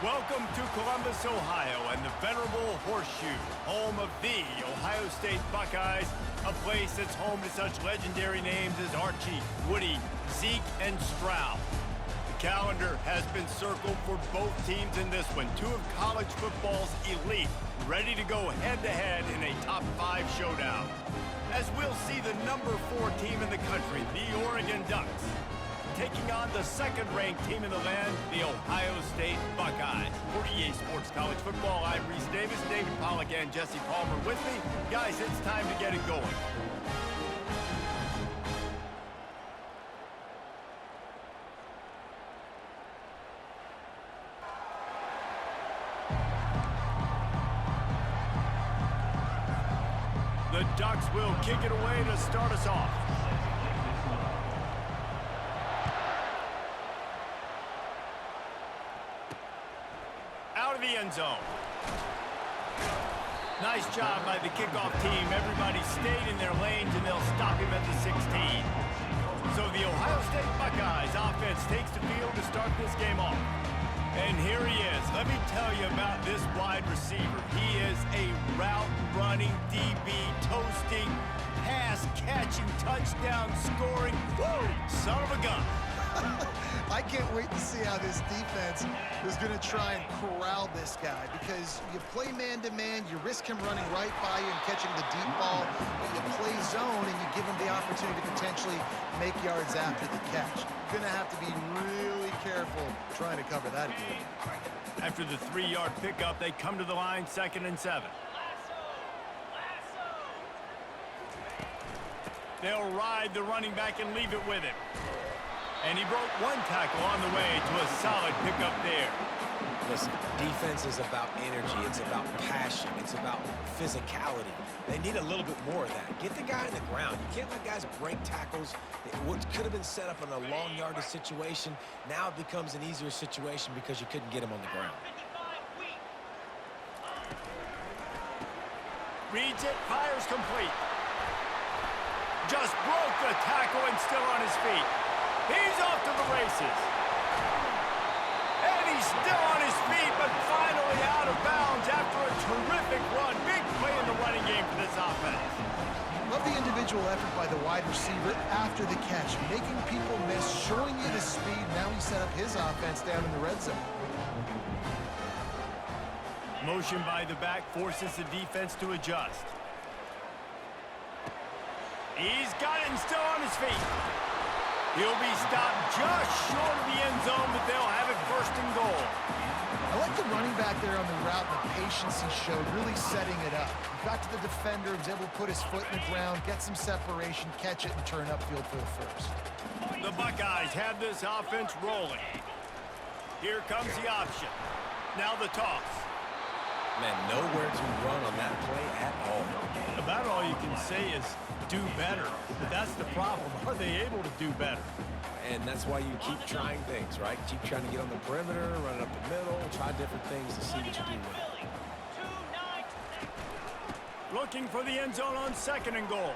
Welcome to Columbus, Ohio, and the venerable Horseshoe, home of the Ohio State Buckeyes, a place that's home to such legendary names as Archie, Woody, Zeke, and Stroud. The calendar has been circled for both teams in this one, two of college football's elite, ready to go head-to-head in a top-5 showdown. As we'll see the number 4 team in the country, the Oregon Ducks, taking on the second-ranked team in the land, the Ohio State Buckeyes. For EA Sports College Football, I'm Reese Davis, David Pollack, and Jesse Palmer with me. Guys, it's time to get it going. The Ducks will kick it away to start us off. Out of the end zone. Nice job by the kickoff team. Everybody stayed in their lanes, and they'll stop him at the 16. So the Ohio State Buckeyes offense takes the field to start this game off. And here he is. Let me tell you about this wide receiver. He is a route-running, DB, toasting, pass-catching, touchdown-scoring, son of a gun. I can't wait to see how this defense is going to try and corral this guy, because you play man-to-man, you risk him running right by you and catching the deep ball, but you play zone and you give him the opportunity to potentially make yards after the catch. You're going to have to be really careful trying to cover that game. After the 3-yard pickup, they come to the line, 2nd and 7. They'll ride the running back and leave it with him. And he broke one tackle on the way to a solid pickup there. Listen, defense is about energy. It's about passion. It's about physicality. They need a little bit more of that. Get the guy on the ground. You can't let guys break tackles. What could have been set up in a long yardage situation, now it becomes an easier situation because you couldn't get him on the ground. Reads it, fires complete. Just broke the tackle and still on his feet. He's off to the races. And he's still on his feet, but finally out of bounds after a terrific run. Big play in the running game for this offense. Love the individual effort by the wide receiver after the catch, making people miss, showing you the speed. Now he set up his offense down in the red zone. Motion by the back forces the defense to adjust. He's got it and still on his feet. He'll be stopped just short of the end zone, but they'll have it 1st and goal. I like the running back there on the route, the patience he showed, really setting it up. He got to the defender, was able to put his foot in the ground, get some separation, catch it, and turn upfield for the first. The Buckeyes have this offense rolling. Here comes the option. Now the toss. Man, nowhere to run on that play at all. About all you can say is do better. But that's the problem. Are they able to do better? And that's why you keep trying things, right? Keep trying to get on the perimeter, run it up the middle, try different things to see what you do with it. Looking for the end zone on 2nd and goal.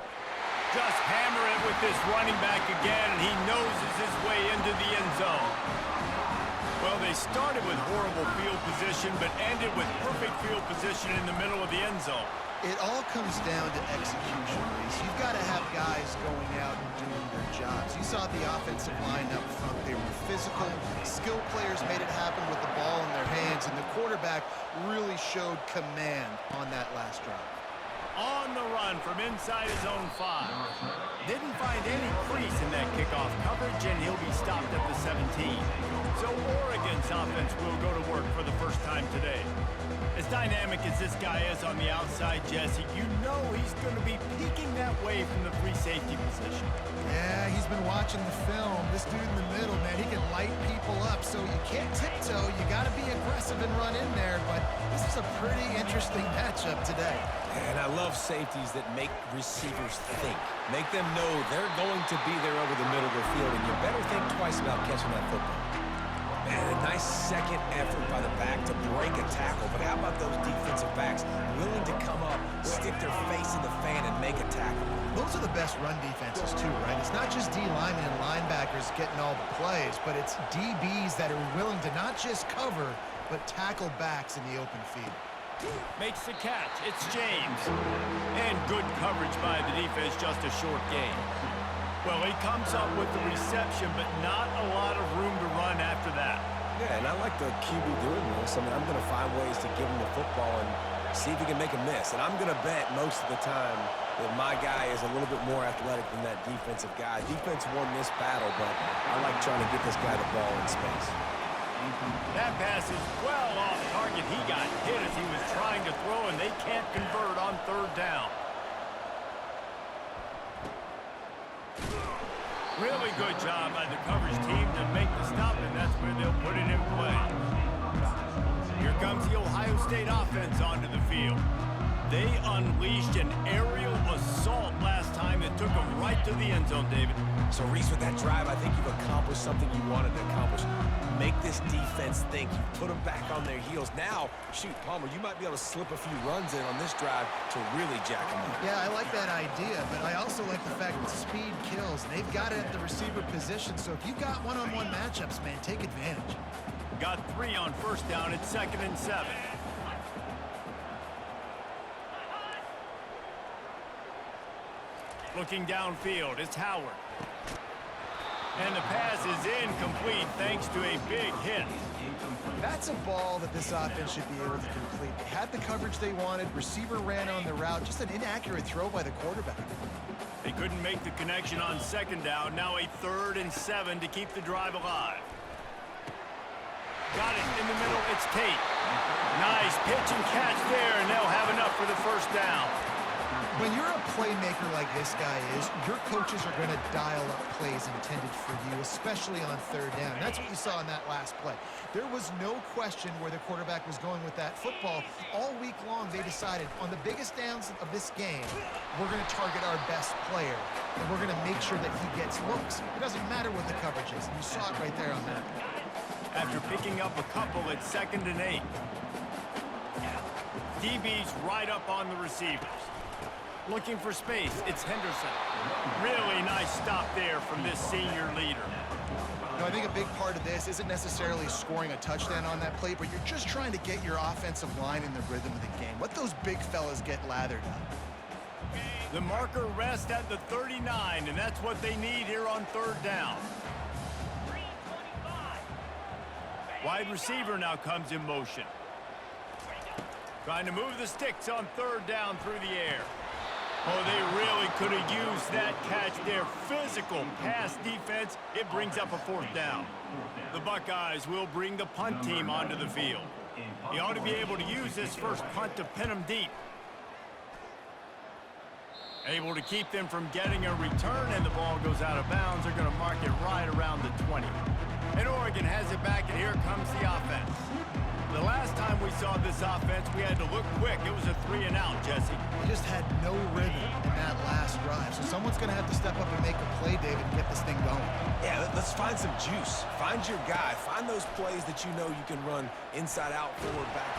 Just hammer it with this running back again, and he noses his way into the end zone. Well, they started with horrible field position, but ended with perfect field position in the middle of the end zone. It all comes down to execution, Reese. You've got to have guys going out and doing their jobs. You saw the offensive line up front. They were physical. Skilled players made it happen with the ball in their hands, and the quarterback really showed command on that last drive. On the run from inside his own 5. Didn't find any crease in that kickoff coverage, and he'll be stopped at the 17. So Oregon's offense will go to work for the first time today. As dynamic as this guy is on the outside, Jesse, you know he's going to be peeking that way from the free safety position. Yeah, he's been watching the film. This dude in the middle, man, he can light people up. So you can't tiptoe. You got to be aggressive and run in there. But this is a pretty interesting matchup today. And I love safeties that make receivers think. Make them know they're going to be there over the middle of the field, and you better think twice about catching that football. Man, a nice second effort by the back to break a tackle, but how about those defensive backs willing to come up, stick their face in the fan, and make a tackle? Those are the best run defenses too, right? It's not just D linemen and linebackers getting all the plays, but it's DBs that are willing to not just cover, but tackle backs in the open field. Makes the catch. It's James. And good coverage by the defense, just a short gain. Well, he comes up with the reception, but not a lot of room to run after that. Yeah, and I like the QB doing this. I mean, I'm going to find ways to give him the football and see if he can make a miss. And I'm going to bet most of the time that my guy is a little bit more athletic than that defensive guy. Defense won this battle, but I like trying to get this guy the ball in space. That pass is well off target. He got hit as he was trying to throw, and they can't convert on third down. Really good job by the coverage team to make the stop, and that's where they'll put it in play. Here comes the Ohio State offense onto the field. They unleashed an aerial assault last time that took them right to the end zone, David. So, Reese, with that drive, I think you've accomplished something you wanted to accomplish. Make this defense think. You put them back on their heels. Now, shoot, Palmer, you might be able to slip a few runs in on this drive to really jack them up. Yeah, I like that idea, but I also like the fact that speed kills. They've got it at the receiver position, so if you got one-on-one matchups, man, take advantage. Got 3 on first down. It's 2nd and 7. Looking downfield, it's Howard. And the pass is incomplete thanks to a big hit. That's a ball that this offense should be able to complete. They had the coverage they wanted. Receiver ran on the route. Just an inaccurate throw by the quarterback. They couldn't make the connection on 2nd down. Now a 3rd and 7 to keep the drive alive. Got it in the middle. It's Tate. Nice pitch and catch there, and they'll have enough for the first down. When you're a playmaker like this guy is, your coaches are going to dial up plays intended for you, especially on 3rd down. That's what you saw in that last play. There was no question where the quarterback was going with that football. All week long, they decided on the biggest downs of this game, we're going to target our best player, and we're going to make sure that he gets looks. It doesn't matter what the coverage is, and you saw it right there on that. After picking up a couple, it's 2nd and 8. DB's right up on the receivers. Looking for space, it's Henderson. Really nice stop there from this senior leader. I think a big part of this isn't necessarily scoring a touchdown on that play, but you're just trying to get your offensive line in the rhythm of the game. Let those big fellas get lathered up. The marker rests at the 39, and that's what they need here on 3rd down. Wide receiver now comes in motion. Trying to move the sticks on 3rd down through the air. Oh, they really could have used that catch there. Physical pass defense. It brings up a 4th down. The Buckeyes will bring the punt team onto the field. He ought to be able to use this first punt to pin them deep. Able to keep them from getting a return, and the ball goes out of bounds. They're going to mark it right around the 20. And Oregon has it back, and here comes the offense. The last time we saw this offense, we had to look quick. It was a 3-and-out, Jesse. They just had no rhythm in that last drive. So someone's going to have to step up and make a play, David, and get this thing going. Yeah, let's find some juice. Find your guy. Find those plays that you know you can run inside out, forward, back.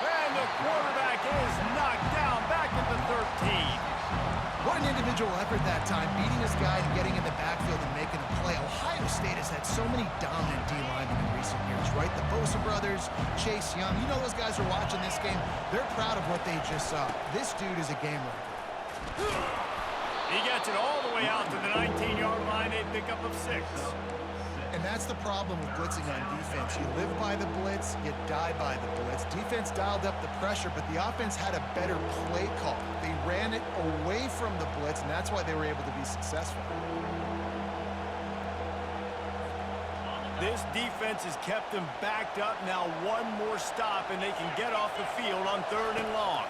And the quarterback is knocked down back at the 13. What an individual effort that time, beating his guy and getting in the backfield and making a play. Ohio State has had so many dominant D-linemen in recent years, right? The Bosa brothers, Chase Young. You know those guys are watching this game. They're proud of what they just saw. This dude is a game wrecker. He gets it all the way out to the 19-yard line, a pickup of 6. And that's the problem with blitzing on defense. You live by the blitz, you die by the blitz. Defense dialed up the pressure, but the offense had a better play call. They ran it away from the blitz, and that's why they were able to be successful. This defense has kept them backed up. Now one more stop, and they can get off the field on 3rd and long.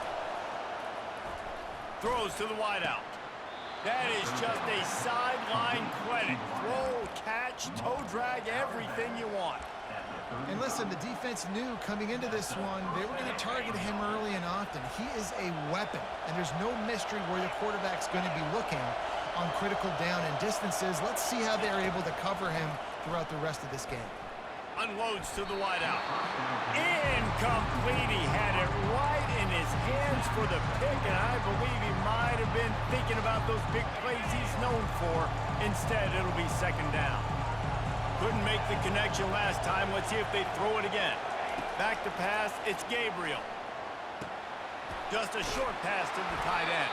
Throws to the wideout. That is just a sideline clinic. Throw, catch, toe drag, everything you want. And listen, the defense knew coming into this one, they were going to target him early and often. He is a weapon, and there's no mystery where the quarterback's going to be looking on critical down and distances. Let's see how they're able to cover him throughout the rest of this game. Unloads to the wideout. Incomplete. He had it right in his hands for the pick, and I believe he might have been thinking about those big plays he's known for. Instead, it'll be 2nd down. Couldn't make the connection last time. Let's see if they throw it again. Back to pass, it's Gabriel. Just a short pass to the tight end.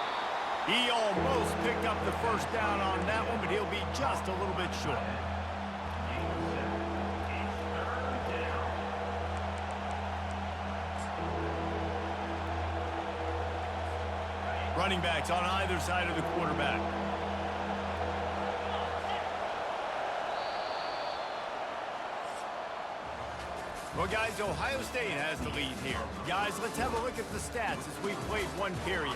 He almost picked up the first down on that one, but he'll be just a little bit short. Running backs on either side of the quarterback. Well, guys, Ohio State has the lead here. Guys, let's have a look at the stats as we've played one period.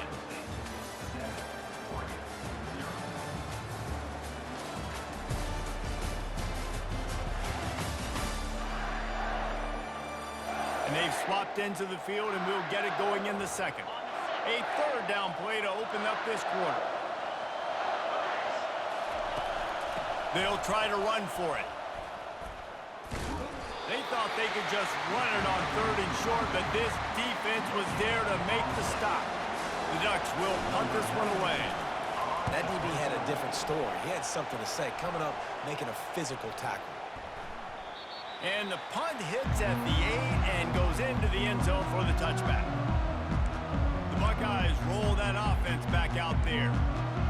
And they've swapped into the field, and we'll get it going in the second. A third down play to open up this quarter. They'll try to run for it. They thought they could just run it on third and short, but this defense was there to make the stop. The Ducks will punt this one away. That DB had a different story. He had something to say, coming up, making a physical tackle. And the punt hits at the 8 and goes into the end zone for the touchback. The Buckeyes roll that offense back out there.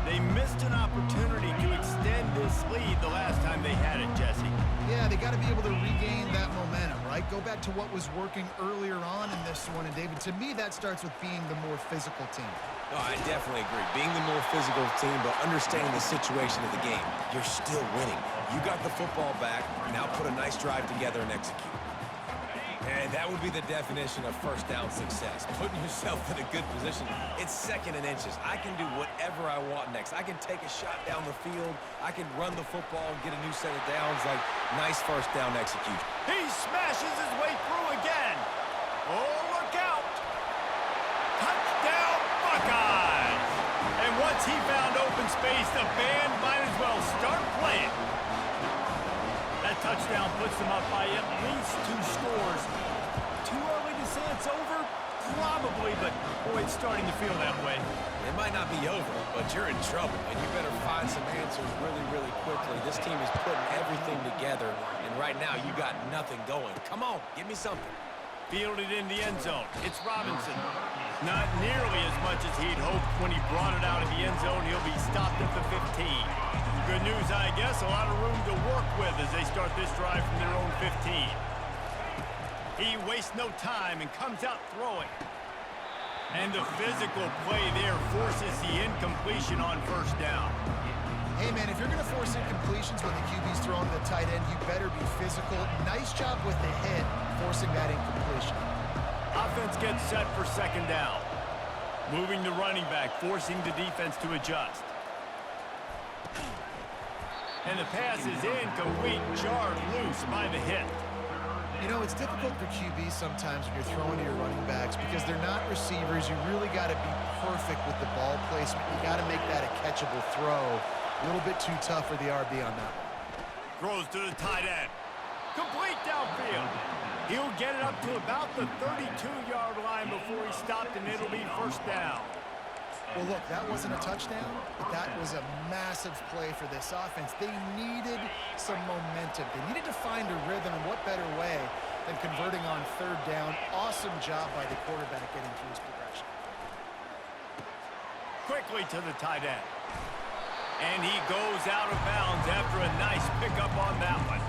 They missed an opportunity to extend this lead the last time they had it, Jesse. Yeah, they got to be able to regain that momentum, right? Go back to what was working earlier on in this one. And, David, to me, that starts with being the more physical team. No, I definitely agree. Being the more physical team, but understanding the situation of the game. You're still winning. You got the football back. Now put a nice drive together and execute. And that would be the definition of first down success. Putting yourself in a good position. It's second and inches. I can do whatever I want next. I can take a shot down the field. I can run the football and get a new set of downs. Like, nice first down execution. He smashes his way through again. Oh, look out. Touchdown, Buckeyes. And once he found open space, the band might as well start playing. That touchdown puts them up by at least 2 scores. Too early to say it's over? Probably, but boy, it's starting to feel that way. It might not be over, but you're in trouble, and you better find some answers really, really quickly. This team is putting everything together, and right now you got nothing going. Come on, give me something. Fielded in the end zone. It's Robinson. Not nearly as much as he'd hoped when he brought it out of the end zone. He'll be stopped at the 15. Good news, I guess. A lot of room to work with as they start this drive from their own 15. He wastes no time and comes out throwing. And the physical play there forces the incompletion on first down. Hey, man, if you're going to force incompletions when the QB's throwing to the tight end, you better be physical. Nice job with the hit, forcing that incompletion. Offense gets set for second down. Moving the running back, forcing the defense to adjust. And the pass is incomplete, jarred loose by the hit. You know, it's difficult for QBs sometimes when you're throwing to your running backs because they're not receivers. You really got to be perfect with the ball placement. You got to make that a catchable throw. A little bit too tough for the RB on that one. Throws to the tight end. Complete downfield. He'll get it up to about the 32-yard line before he stopped, and it'll be first down. Well, look, that wasn't a touchdown, but that was a massive play for this offense. They needed some momentum. They needed to find a rhythm, and what better way than converting on third down. Awesome job by the quarterback getting through his progression. Quickly to the tight end. And he goes out of bounds after a nice pickup on that one.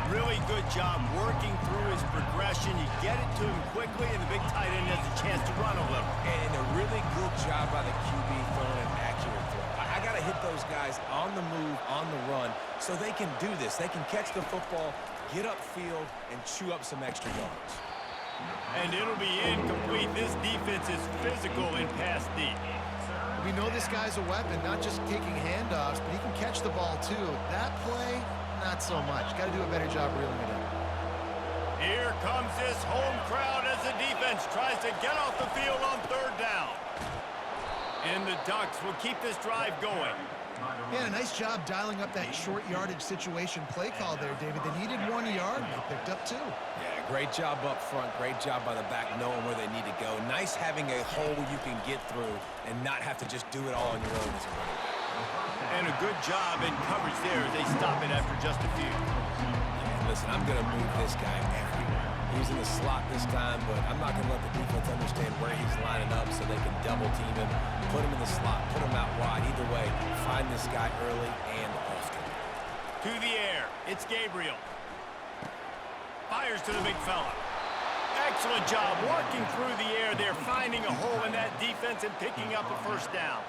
Really good job working through his progression. You get it to him quickly, and the big tight end has a chance to run a little. And a really good job by the QB throwing an accurate throw. I got to hit those guys on the move, on the run, so they can do this. They can catch the football, get upfield, and chew up some extra yards. And it'll be incomplete. This defense is physical in pass deep. We know this guy's a weapon, not just taking handoffs, but he can catch the ball too. That play, not so much. Got to do a better job reeling it in. Here comes this home crowd as the defense tries to get off the field on third down. And the Ducks will keep this drive going. Yeah, a nice job dialing up that short yardage situation play call there, David. They needed 1 yard, and they picked up 2. Yeah, great job up front. Great job by the back knowing where they need to go. Nice having a hole you can get through and not have to just do it all on your own as a running back. And a good job in coverage there as they stop it after just a few. Yeah, Listen, I'm going to move this guy everywhere. He was in the slot this time, but I'm not going to let the defense understand where he's lining up so they can double team him, put him in the slot, put him out wide. Either way, find this guy early and often. To the air, it's Gabriel. Fires to the big fella. Excellent job working through the air there, finding a hole in that defense and picking up a first down.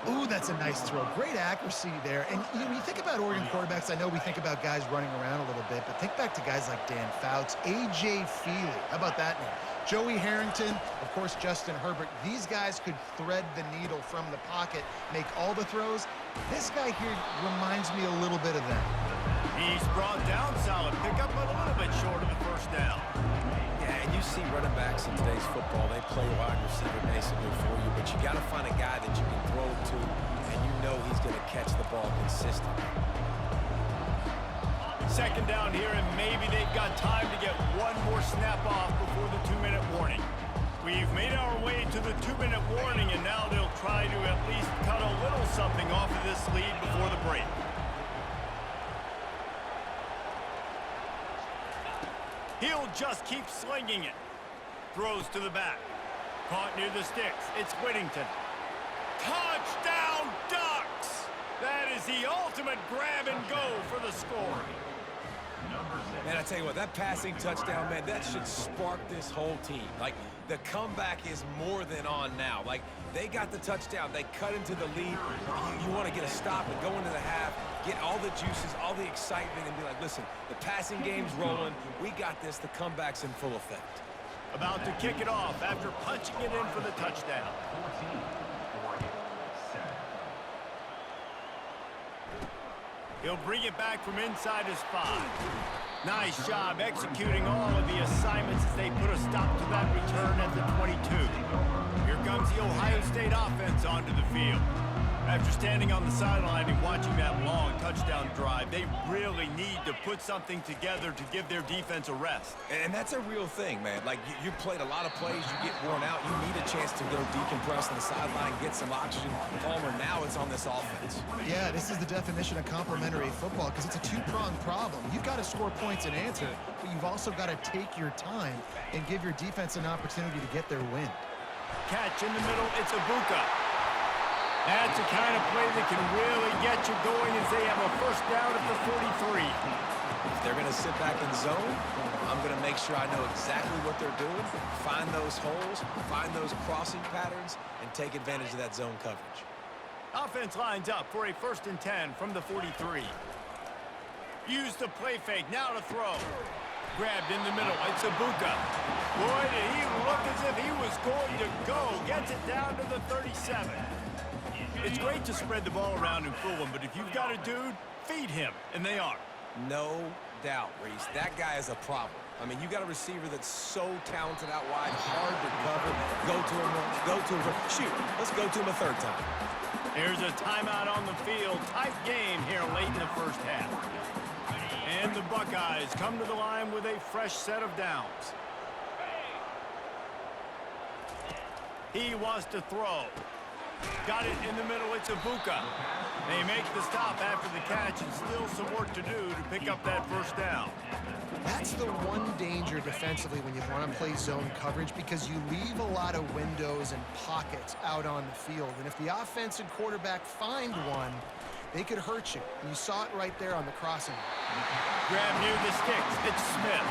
Ooh, that's a nice throw. Great accuracy there. And when you think about Oregon quarterbacks, I know we think about guys running around a little bit, but think back to guys like Dan Fouts, A.J. Feely. How about that name? Joey Harrington, of course, Justin Herbert. These guys could thread the needle from the pocket, make all the throws. This guy here reminds me a little bit of them. He's brought down solid. Pick up a little bit short of the first down. Yeah, and you see running backs in today's football, they play wide receiver basically for you, but you got to find a guy that you can throw to, and you know he's going to catch the ball consistently. Second down here, and maybe they've got time to get one more snap off before the 2-minute warning. We've made our way to the 2-minute warning, and now they'll try to at least cut a little something off of this lead before the break. He'll just keep slinging it. Throws to the back. Caught near the sticks. It's Whittington. Touchdown Ducks! That is the ultimate grab and go for the score. Man, I tell you what, that passing touchdown, man, that should spark this whole team. Like, the comeback is more than on now. Like, they got the touchdown. They cut into the lead. You want to get a stop and go into the half, get all the juices, all the excitement, and be like, listen, the passing game's rolling. We got this. The comeback's in full effect. About to kick it off after punching it in for the touchdown. He'll bring it back from inside his 5. Nice job executing all of the assignments as they put a stop to that return at the 22. Here comes the Ohio State offense onto the field. After standing on the sideline and watching that long touchdown drive, they really need to put something together to give their defense a rest. And that's a real thing, man. Like, you played a lot of plays, you get worn out, you need a chance to go decompress on the sideline, get some oxygen. Palmer, now it's on this offense. Yeah, this is the definition of complementary football because it's a two-pronged problem. You've got to score points and answer, but you've also got to take your time and give your defense an opportunity to get their win. Catch in the middle, it's Ibuka. That's the kind of play that can really get you going as they have a first down at the 43. If they're going to sit back in zone, I'm going to make sure I know exactly what they're doing, find those holes, find those crossing patterns, and take advantage of that zone coverage. Offense lines up for a 1st and 10 from the 43. Use the play fake, now to throw. Grabbed in the middle, it's Ibuka. Boy, did he look as if he was going to go. Gets it down to the 37. It's great to spread the ball around and fool him, but if you've got a dude, feed him, and they are. No doubt, Reese. That guy is a problem. I mean, you got a receiver that's so talented out wide, hard to cover. Go to him once, go to him. Shoot, let's go to him a 3rd time. There's a timeout on the field. Tight game here late in the first half. And the Buckeyes come to the line with a fresh set of downs. He wants to throw. Got it in the middle, it's Ibuka. They make the stop after the catch and still some work to do to pick up that first down. That's the one danger defensively when you want to play zone coverage because you leave a lot of windows and pockets out on the field. And if the offense and quarterback find one, they could hurt you. And you saw it right there on the crossing. Grab near the sticks, it's Smith.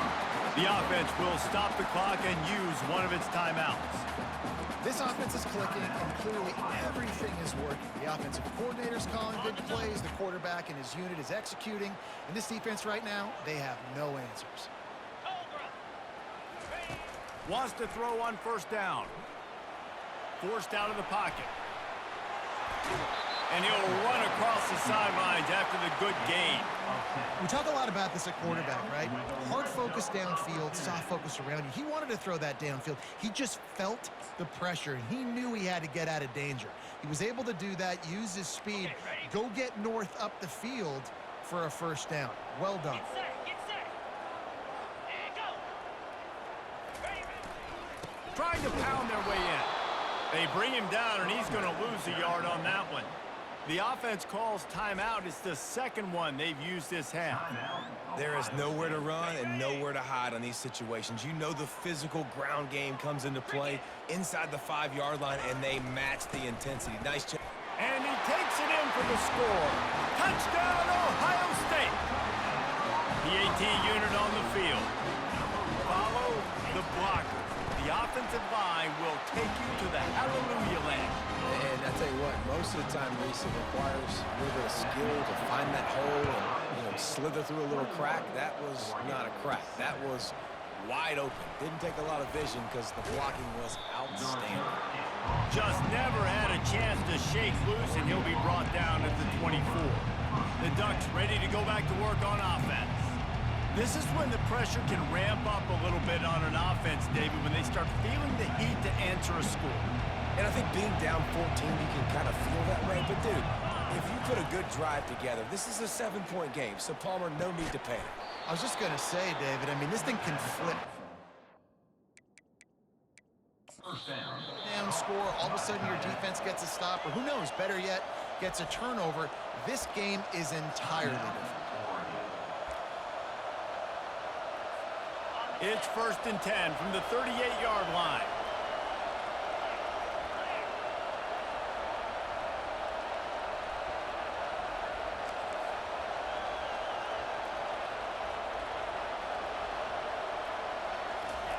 The offense will stop the clock and use one of its timeouts. This offense is clicking, and clearly everything is working. The offensive coordinator's calling good plays, the quarterback and his unit is executing, and this defense right now, they have no answers. Wants to throw on 1st down. Forced out of the pocket. And he'll run across the sidelines after the good gain. We talk a lot about this at quarterback, right? Hard focus downfield, soft focus around you. He wanted to throw that downfield. He just felt the pressure, and he knew he had to get out of danger. He was able to do that, use his speed, go get north up the field for a 1st down. Well done. Trying to pound their way in. They bring him down, and he's going to lose a yard on that one. The offense calls timeout. It's the second one they've used this half. There is nowhere to run and nowhere to hide on these situations. You know the physical ground game comes into play inside the 5-yard line, and they match the intensity. Nice check. And he takes it in for the score. Touchdown, Ohio State. The AT unit on the field. Follow the blockers. The offensive line will take you to the hallelujah land. And I tell you what, most of the time, Reese, it requires a little bit of skill to find that hole and slither through a little crack. That was not a crack. That was wide open. Didn't take a lot of vision because the blocking was outstanding. Just never had a chance to shake loose, and he'll be brought down at the 24. The Ducks ready to go back to work on offense. This is when the pressure can ramp up a little bit on an offense, David, when they start feeling the heat to answer a score. And I think being down 14, you can kind of feel that way. But, dude, if you put a good drive together, this is a 7-point game, so Palmer, no need to panic. I was just going to say, David, I mean, this thing can flip. Down score, all of a sudden your defense gets a stop, or who knows, better yet, gets a turnover. This game is entirely different. It's 1st and 10 from the 38-yard line.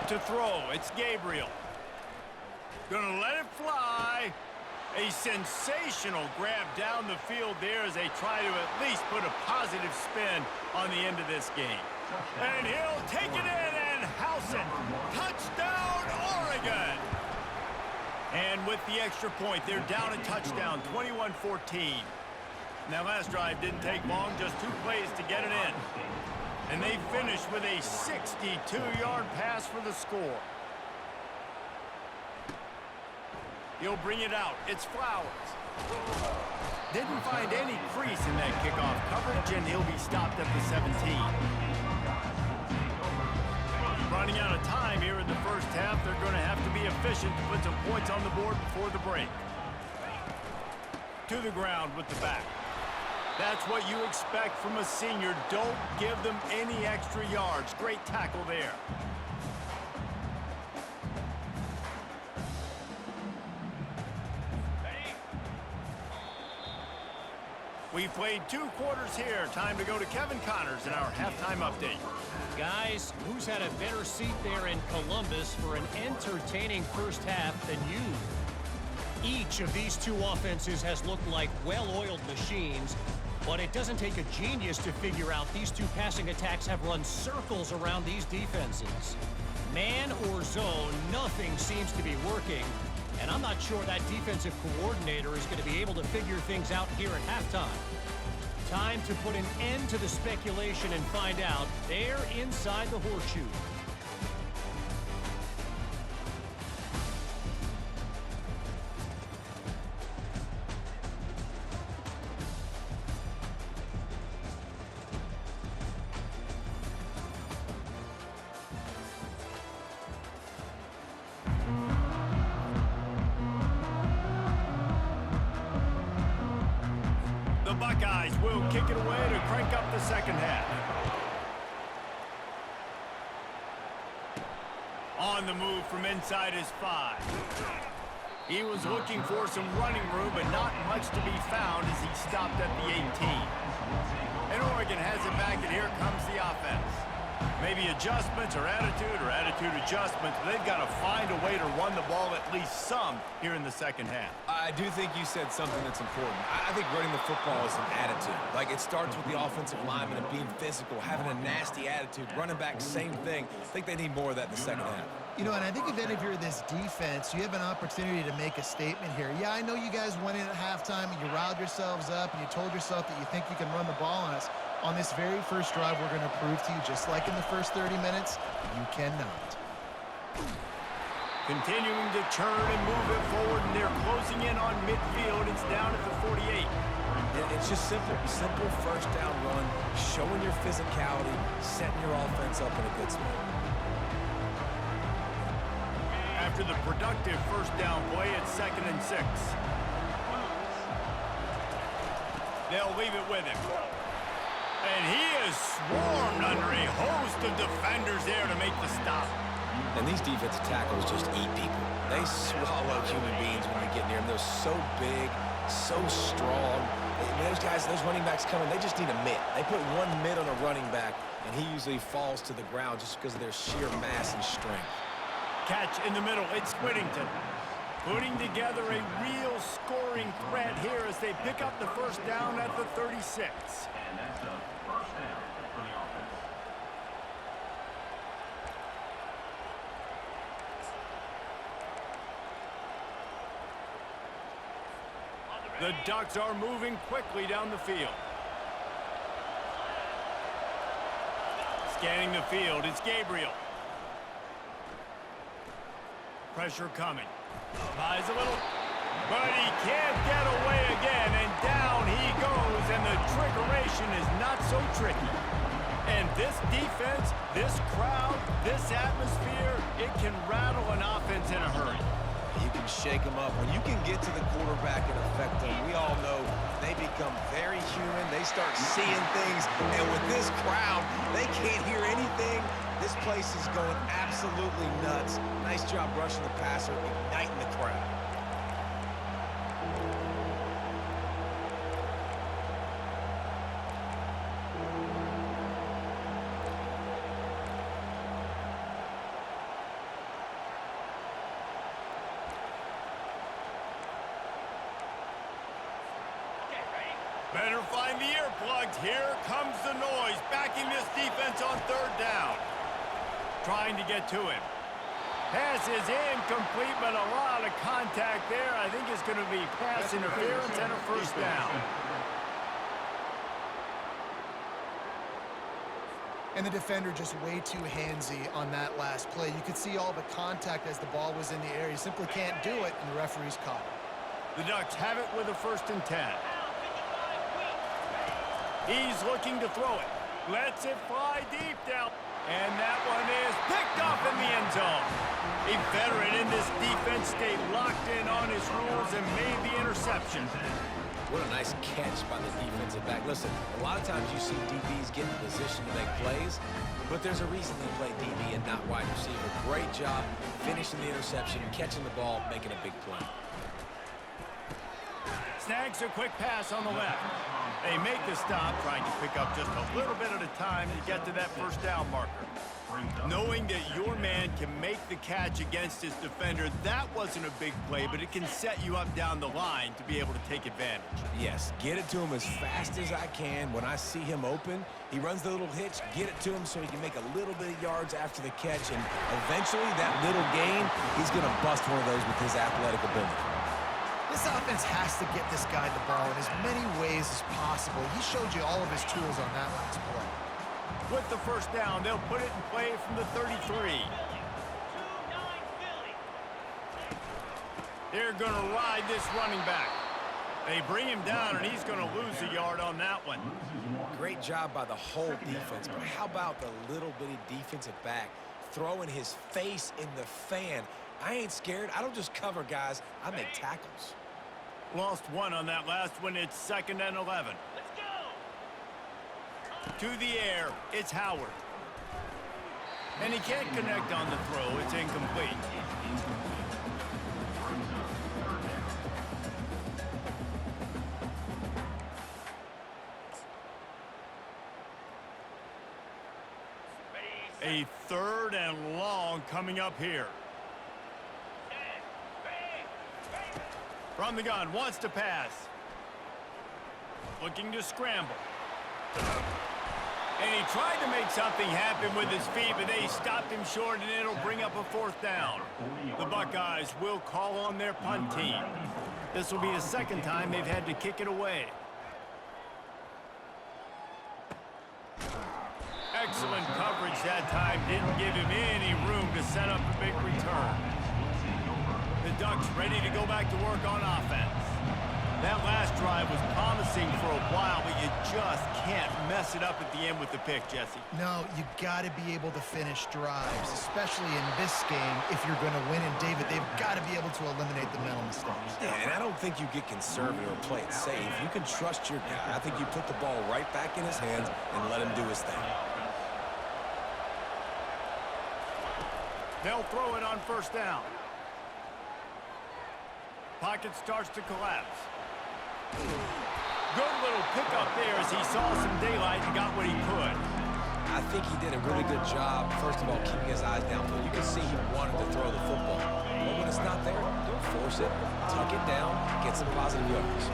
To throw, it's Gabriel. Gonna let it fly. A sensational grab down the field there as they try to at least put a positive spin on the end of this game. And he'll take it in and house it. Touchdown, Oregon! And with the extra point, they're down a touchdown, 21-14. Now, last drive didn't take long, just 2 plays to get it in. And they finish with a 62-yard pass for the score. He'll bring it out. It's Flowers. Didn't find any crease in that kickoff coverage, and he'll be stopped at the 17. Running out of time here in the first half, they're going to have to be efficient to put some points on the board before the break. To the ground with the back. That's what you expect from a senior. Don't give them any extra yards. Great tackle there. We've played 2 quarters here. Time to go to Kevin Connors in our halftime update. Guys, who's had a better seat there in Columbus for an entertaining first half than you? Each of these 2 offenses has looked like well-oiled machines, but it doesn't take a genius to figure out these 2 passing attacks have run circles around these defenses. Man or zone, nothing seems to be working, and I'm not sure that defensive coordinator is going to be able to figure things out here at halftime. Time to put an end to the speculation and find out. They're inside the horseshoe. Buckeyes will kick it away to crank up the second half. On the move from inside his 5. He was looking for some running room, but not much to be found as he stopped at the 18. And Oregon has it back, and here comes the offense. Maybe adjustments or attitude adjustments, but they've got to find a way to run the ball at least some here in the second half. I do think you said something that's important. I think running the football is an attitude. Like, it starts with the offensive lineman and being physical, having a nasty attitude. Running back, same thing. I think they need more of that in the second half. You know, and I think if you're this defense, you have an opportunity to make a statement here. Yeah, I know you guys went in at halftime and you riled yourselves up and you told yourself that you think you can run the ball on us. On this very first drive, we're going to prove to you, just like in the first 30 minutes, you cannot. Continuing to churn and move it forward, and they're closing in on midfield. It's down at the 48. It's just simple first down run, showing your physicality, setting your offense up in a good spot. After the productive first down play, it's 2nd and 6. They'll leave it with him. And he is swarmed under a host of defenders there to make the stop. And these defensive tackles just eat people. They swallow human beings when they get near them. They're so big, so strong. Those guys, those running backs coming, they just need a mitt. They put one mitt on a running back, and he usually falls to the ground just because of their sheer mass and strength. Catch in the middle. It's Whittington. Putting together a real scoring threat here as they pick up the first down at the 36. And that's a first down for the offense. The Ducks are moving quickly down the field. Scanning the field, it's Gabriel. Pressure coming. Buys a little, but he can't get away again, and down he goes, and the trickeration is not so tricky. And this defense, this crowd, this atmosphere, it can rattle an offense in a hurry. You can shake them up. When you can get to the quarterback and affect them, we all know they become very human. They start seeing things, and with this crowd, they can't hear anything. This place is going absolutely nuts. Nice job rushing the passer, igniting the crowd. Better find the earplugs. Here comes the noise, backing this defense on third down. Trying to get to him. Pass is incomplete, but a lot of contact there. I think it's going to be pass interference and a first down. And the defender just way too handsy on that last play. You could see all the contact as the ball was in the air. He simply can't do it, and the referee's caught it. The Ducks have it with a 1st and 10. He's looking to throw it. Lets it fly deep down. And that one is picked off in the end zone. A veteran in this defense stayed locked in on his rules and made the interception. What a nice catch by the defensive back. Listen, a lot of times you see DBs get in position to make plays, but there's a reason they play DB and not wide receiver. Great job finishing the interception, catching the ball, making a big play. Snags a quick pass on the left. They make the stop, trying to pick up just a little bit at a time to get to that first down marker. Knowing that your man can make the catch against his defender, that wasn't a big play, but it can set you up down the line to be able to take advantage. Yes, get it to him as fast as I can. When I see him open, he runs the little hitch, get it to him so he can make a little bit of yards after the catch, and eventually that little gain, he's going to bust one of those with his athletic ability. This offense has to get this guy the ball in as many ways as possible. He showed you all of his tools on that last play. With the first down, they'll put it in play from the 33. They're going to ride this running back. They bring him down, and he's going to lose a yard on that one. Great job by the whole defense, but how about the little bitty defensive back throwing his face in the fan? I ain't scared. I don't just cover guys. I make tackles. Lost one on that last one. It's 2nd and 11. To the air, it's Howard. And he can't connect on the throw. It's incomplete. A 3rd and long coming up here. From the gun, wants to pass. Looking to scramble. And he tried to make something happen with his feet, but they stopped him short, and it'll bring up a 4th down. The Buckeyes will call on their punt team. This will be the 2nd time they've had to kick it away. Excellent coverage that time. Didn't give him any room to set up a big return. The Ducks ready to go back to work on offense. That last drive was promising for a while, but you just can't mess it up at the end with the pick, Jesse. No, you got to be able to finish drives, especially in this game if you're going to win. And, David, they've got to be able to eliminate the mental mistakes. Yeah, and I don't think you get conservative or play it safe. You can trust your guy. I think you put the ball right back in his hands and let him do his thing. They'll throw it on first down. Pocket starts to collapse. Good little pickup there as he saw some daylight and got what he could. I think he did a really good job, first of all, keeping his eyes downfield. You can see he wanted to throw the football. But when it's not there, don't force it. Tuck it down, get some positive yards.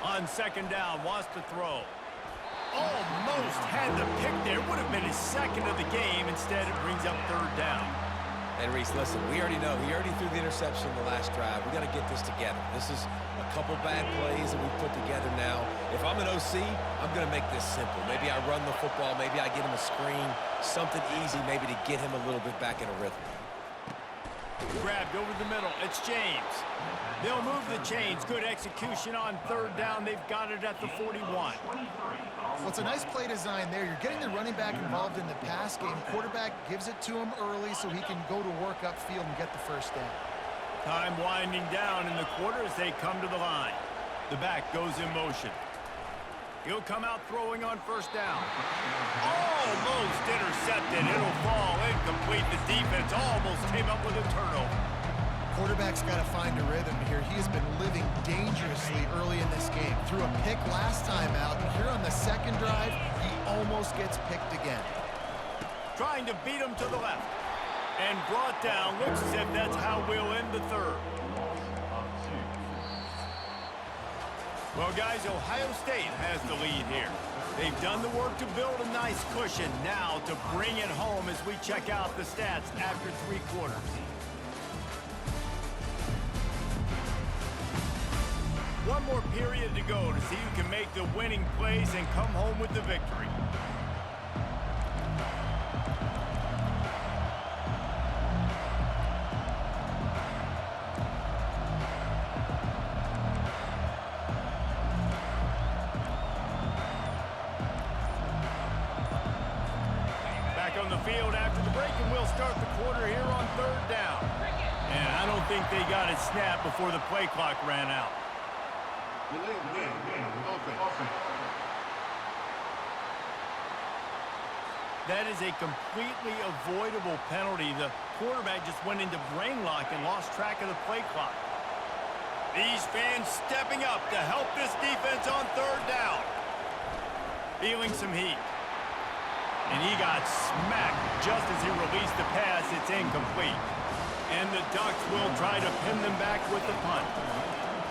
On second down, wants to throw. Almost had the pick there. Would have been his second of the game. Instead, it brings up third down. And Reese, listen, we already know. He already threw the interception in the last drive. We got to get this together. This is a couple bad plays that we put together now. If I'm an OC, I'm going to make this simple. Maybe I run the football. Maybe I get him a screen. Something easy maybe to get him a little bit back in a rhythm. Grabbed over the middle. It's James. They'll move the chains. Good execution on third down. They've got it at the 41. Well, it's a nice play design there. You're getting the running back involved in the pass game. Quarterback gives it to him early so he can go to work upfield and get the first down. Time winding down in the quarter as they come to the line. The back goes in motion. He'll come out throwing on first down. Almost intercepted. It'll fall incomplete. The defense almost came up with a turnover. Quarterback's got to find a rhythm here. He has been living dangerously early in this game. Threw a pick last time out, and here on the second drive, he almost gets picked again. Trying to beat him to the left. And brought down. Looks as if that's how we'll end the third. Well, guys, Ohio State has the lead here. They've done the work to build a nice cushion. Now to bring it home as we check out the stats after 3 quarters. One more period to go to see who can make the winning plays and come home with the victory. Back on the field after the break, and we'll start the quarter here on third down. And I don't think they got it snapped before the play clock ran out. That is a completely avoidable penalty. The quarterback just went into brain lock and lost track of the play clock. These fans stepping up to help this defense on third down. Feeling some heat. And he got smacked just as he released the pass. It's incomplete. And the Ducks will try to pin them back with the punt.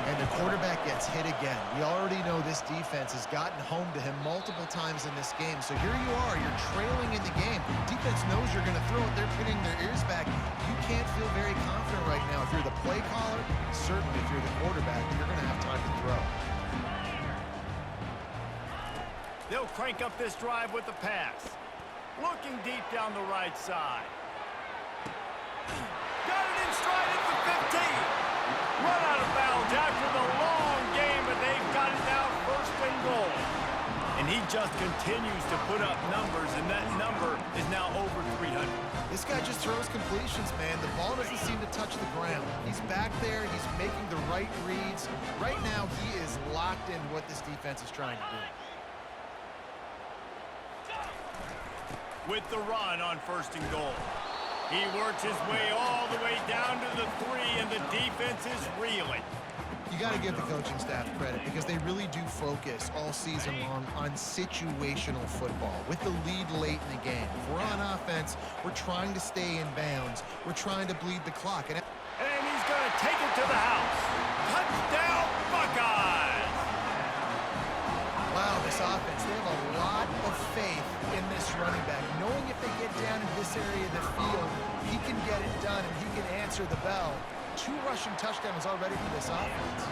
And the quarterback gets hit again. We already know this defense has gotten home to him multiple times in this game. So here you are, you're trailing in the game. Defense knows you're going to throw it. They're pinning their ears back. You can't feel very confident right now. If you're the play caller, certainly if you're the quarterback, you're going to have time to throw. They'll crank up this drive with the pass. Looking deep down the right side. Got it in stride at the 15. Run out of bounds after the long game, but they've got it now first and goal. And he just continues to put up numbers, and that number is now over 300. This guy just throws completions, man. The ball doesn't seem to touch the ground. He's back there. He's making the right reads. Right now, he is locked into what this defense is trying to do. With the run on first and goal. He works his way all the way down to the 3, and the defense is reeling. You got to give the coaching staff credit because they really do focus all season long on situational football. With the lead late in the game, if we're on offense, we're trying to stay in bounds. We're trying to bleed the clock. And he's going to take it to the house. Touchdown, Buckeyes! Wow, this offense, they have a lot of faith in this running back, knowing if they get down in this area of the field, he can get it done and he can answer the bell. 2 rushing touchdowns already for this offense.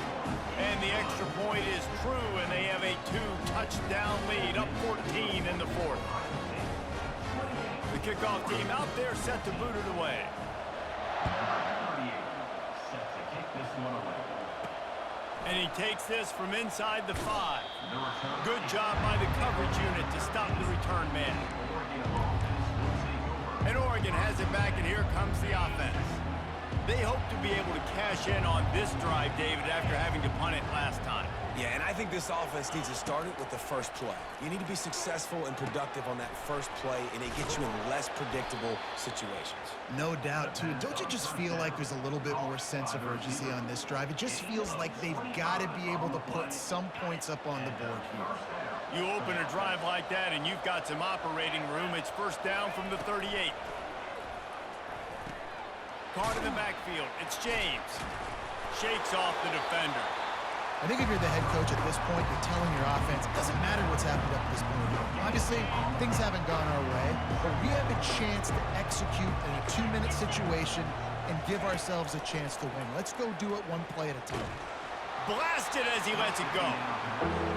And the extra point is true, and they have a 2-touchdown lead, up 14 in the 4th. The kickoff team out there set to boot it away. Number 38 sets the kickoff. This one away. And he takes this from inside the 5. The return. Good job by the coverage unit to stop the return man. Oregon offense will take over. And Oregon has it back, and here comes the offense. They hope to be able to cash in on this drive, David, after having to punt it last time. Yeah, and I think this offense needs to start it with the first play. You need to be successful and productive on that first play, and it gets you in less predictable situations. No doubt, too. Don't you just feel like there's a little bit more sense of urgency on this drive? It just feels like they've got to be able to put some points up on the board here. You open a drive like that, and you've got some operating room. It's first down from the 38. Caught in the backfield. It's James. Shakes off the defender. I think if you're the head coach at this point, you're telling your offense, it doesn't matter what's happened up to this point. Obviously, things haven't gone our way, but we have a chance to execute in a 2-minute situation and give ourselves a chance to win. Let's go do it one play at a time. Blasted as he lets it go.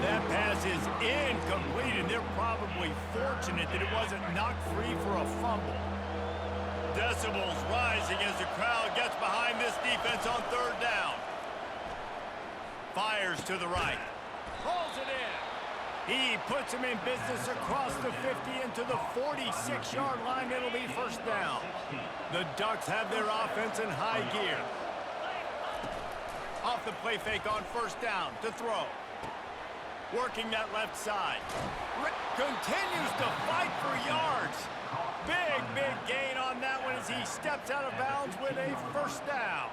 That pass is incomplete, and they're probably fortunate that it wasn't knocked free for a fumble. Decibels rising as the crowd gets behind this defense on third down. Fires to the right. Pulls it in. He puts him in business across the 50 into the 46-yard line. It'll be first down. The Ducks have their offense in high gear. Off the play fake on first down to throw. Working that left side. Continues to fight for yards. Big gain on that one as he steps out of bounds with a first down.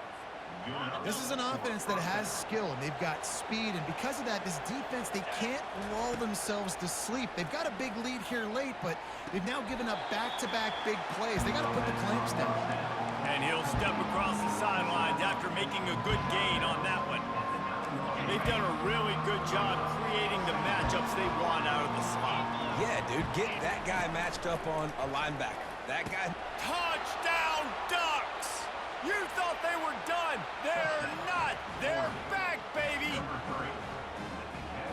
This is an offense that has skill, and they've got speed, and because of that, this defense, they can't lull themselves to sleep. They've got a big lead here late, but they've now given up back-to-back big plays. They got to put the clamps down. And he'll step across the sidelines after making a good gain on that one. They've done a really good job creating the matchups they want out of the slot. Yeah, dude, get that guy matched up on a linebacker. That guy... Touchdown, Ducks! You thought they were done. They're not. They're back, baby.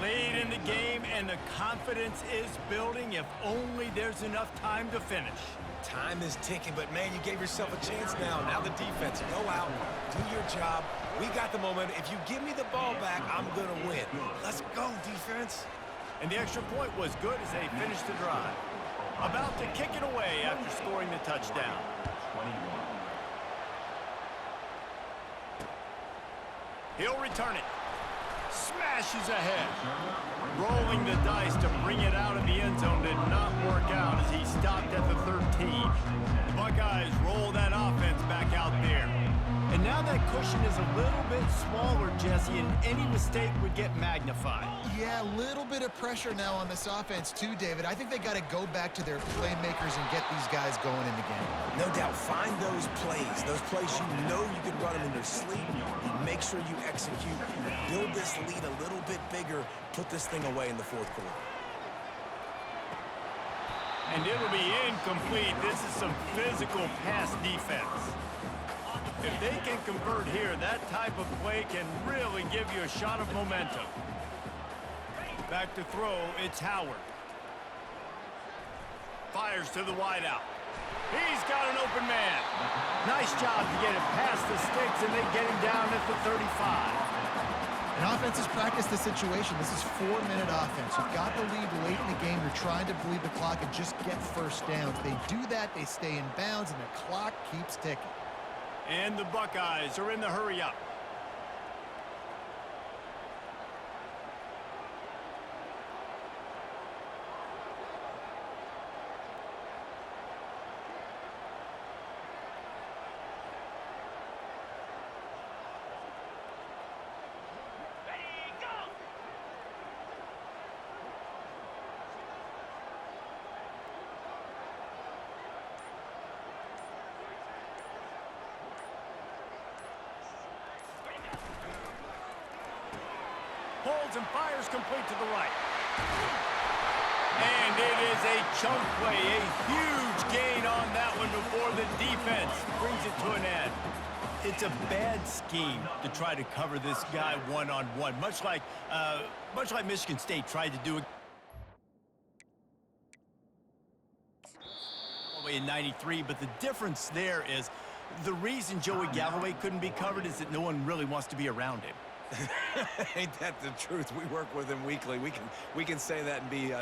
Lead in the game, and the confidence is building if only there's enough time to finish. Time is ticking, but man, you gave yourself a chance now. Now the defense, go out, do your job. We got the momentum. If you give me the ball back, I'm going to win. Let's go, defense. And the extra point was good as they finished the drive. About to kick it away after scoring the touchdown. 21. He'll return it. Smashes ahead. Rolling the dice to bring it out of the end zone did not work out as he stopped at the 13. The Buckeyes roll that offense back out there. And now that cushion is a little bit smaller, Jesse, and any mistake would get magnified. Yeah, a little bit of pressure now on this offense too, David. I think they got to go back to their playmakers and get these guys going in the game. No doubt, find those plays you know you can run them in their sleep. Make sure you execute. Build this lead a little bit bigger. Put this thing away in the fourth quarter. And it'll be incomplete. This is some physical pass defense. If they can convert here, that type of play can really give you a shot of momentum. Back to throw, it's Howard. Fires to the wideout. He's got an open man. Nice job to get it past the sticks, and they get him down at the 35. An offense has practiced the situation. This is 4-minute offense. You've got the lead late in the game. You're trying to bleed the clock and just get first downs. They do that, they stay in bounds, and the clock keeps ticking. And the Buckeyes are in the hurry-up. Holds and fires complete to the right. And it is a chunk play, a huge gain on that one before the defense brings it to an end. It's a bad scheme to try to cover this guy one-on-one, much like Michigan State tried to do it all the way in '93, but the difference there is The reason Joey Galloway couldn't be covered is that no one really wants to be around him. Ain't that the truth? We work with him weekly. We can say that and be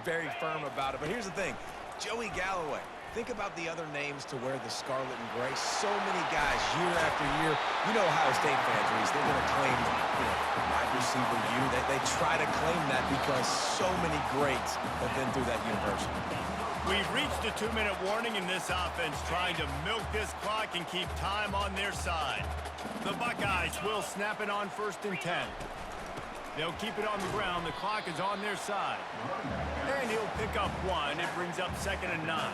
very firm about it. But here's the thing, Joey Galloway. Think about the other names to wear the scarlet and gray. So many guys, year after year. You know Ohio State fans, Reese, they're going to claim, wide receiver U. They try to claim that because so many greats have been through that university. We've reached a 2-minute warning in this offense, trying to milk this clock and keep time on their side. The Buckeyes will snap it on 1st and 10. They'll keep it on the ground. The clock is on their side. And he'll pick up 1. It brings up 2nd and 9.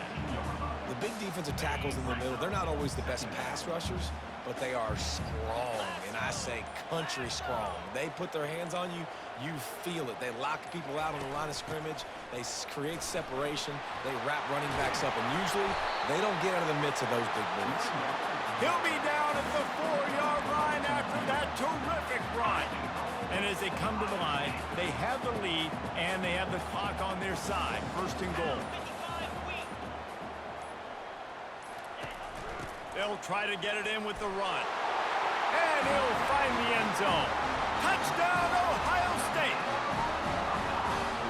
The big defensive tackles in the middle, they're not always the best pass rushers, but they are strong, and I say country strong. They put their hands on you, you feel it. They lock people out on the line of scrimmage. They create separation. They wrap running backs up, and usually they don't get out of the midst of those big boys. He'll be down at the 4-yard line after that terrific run. And as they come to the line, they have the lead, and they have the clock on their side. 1st and goal. They'll try to get it in with the run. And he'll find the end zone. Touchdown, Ohio State!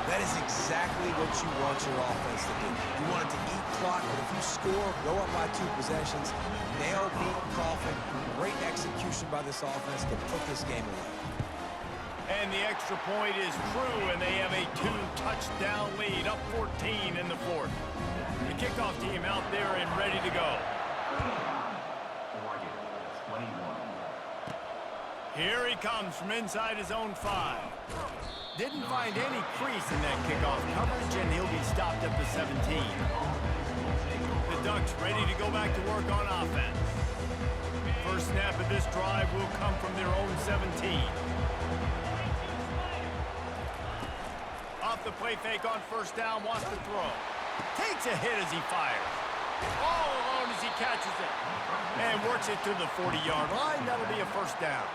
That is exactly what you want your offense to do. You want it to eat clock, but if you score, go up by 2 possessions, nail, beat, coffin. Great execution by this offense to put this game away. And the extra point is true, and they have a 2-touchdown lead, up 14 in the 4th. The kickoff team out there and ready to go. Here he comes from inside his own 5. Didn't find any crease in that kickoff coverage, and he'll be stopped at the 17. The Ducks ready to go back to work on offense. First snap of this drive will come from their own 17. Off the play fake on 1st down, wants to throw. Takes a hit as he fires. All alone as he catches it. And works it to the 40-yard line. That'll be a 1st down.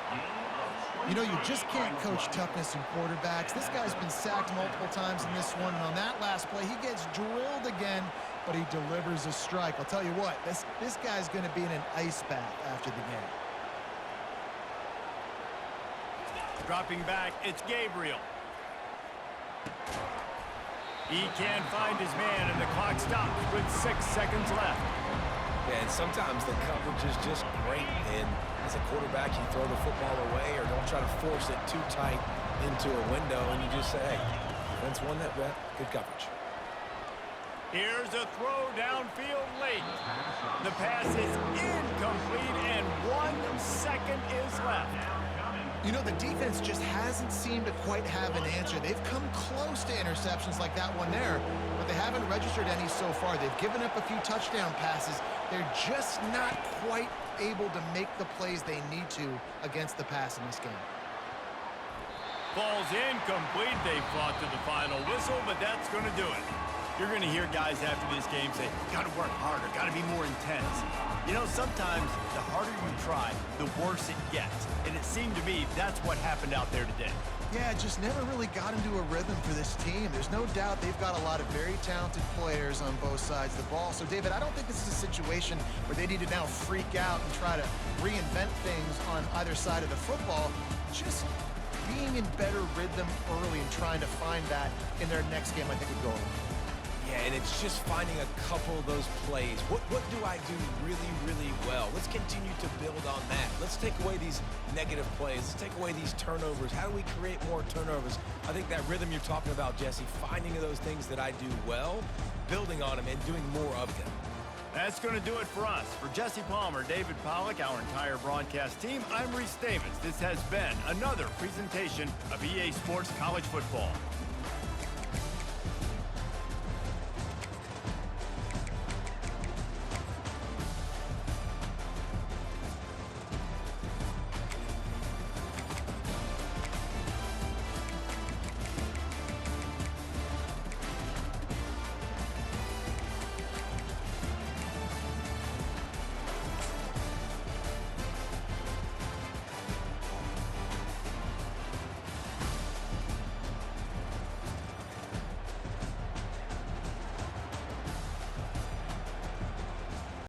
You know, you just can't coach toughness in quarterbacks. This guy's been sacked multiple times in this one, and on that last play, he gets drilled again, but he delivers a strike. I'll tell you what, this guy's going to be in an ice bath after the game. Dropping back, it's Gabriel. He can't find his man, and the clock stops with 6 seconds left. Yeah, and sometimes the coverage is just great, and as a quarterback, you throw the football away or don't try to force it too tight into a window, and you just say, hey, defense won that bet, good coverage. Here's a throw downfield late. The pass is incomplete, and 1 second is left. You know, the defense just hasn't seemed to quite have an answer. They've come close to interceptions like that one there, but they haven't registered any so far. They've given up a few touchdown passes. They're just not quite able to make the plays they need to against the pass in this game. Ball's incomplete. They fought to the final whistle, but that's going to do it. You're going to hear guys after this game say, got to work harder, got to be more intense. You know, sometimes the harder you try, the worse it gets. And it seemed to me that's what happened out there today. Yeah, just never really got into a rhythm for this team. There's no doubt they've got a lot of very talented players on both sides of the ball. So, David, I don't think this is a situation where they need to now freak out and try to reinvent things on either side of the football. Just being in better rhythm early and trying to find that in their next game, I think would go a long way. Yeah, and it's just finding a couple of those plays. What do I do really, really well? Let's continue to build on that. Let's take away these negative plays. Let's take away these turnovers. How do we create more turnovers? I think that rhythm you're talking about, Jesse, finding those things that I do well, building on them, and doing more of them. That's going to do it for us. For Jesse Palmer, David Pollack, our entire broadcast team, I'm Reese Davis. This has been another presentation of EA Sports College Football.